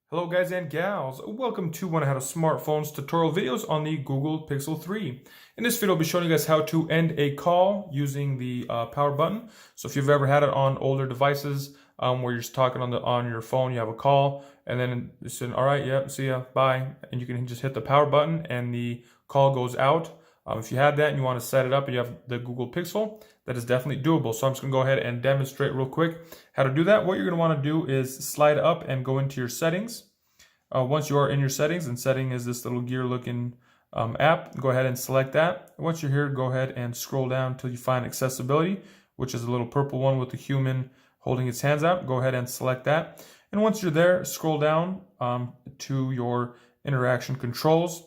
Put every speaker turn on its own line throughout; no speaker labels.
Hello guys and gals, welcome to One How to Smartphones tutorial videos on the Google Pixel 3. In this video I'll be showing you guys how to end a call using the power button. So if you've ever had it on older devices where you're just talking on your phone, you have a call and then it's saying, alright, yep, see ya, bye. And you can just hit the power button and the call goes out. If you had that and you want to set it up and you have the Google Pixel, that is definitely doable. So I'm just going to go ahead and demonstrate real quick how to do that. What you're going to want to do is slide up and go into your settings. Once you are in your settings, and setting is this little gear looking app, go ahead and select that. Once you're here, go ahead and scroll down until you find accessibility, which is a little purple one with the human holding its hands out. Go ahead and select that. And once you're there, scroll down to your interaction controls.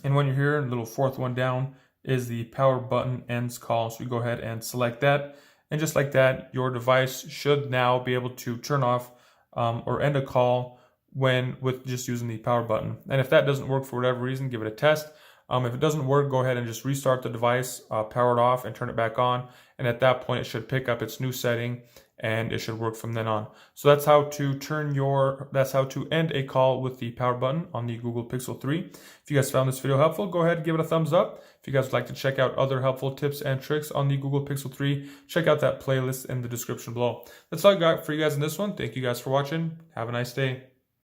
And when you're here, the little fourth one down is the power button ends call. So you go ahead and select that. And just like that, your device should now be able to turn off or end a call with just using the power button. And if that doesn't work for whatever reason, give it a test. If it doesn't work, go ahead and just restart the device, power it off and turn it back on. And at that point, it should pick up its new setting and it should work from then on. So that's how to end a call with the power button on the Google Pixel 3. If you guys found this video helpful, go ahead and give it a thumbs up. If you guys would like to check out other helpful tips and tricks on the Google Pixel 3, check out that playlist in the description below. That's all I got for you guys in this one. Thank you guys for watching. Have a nice day.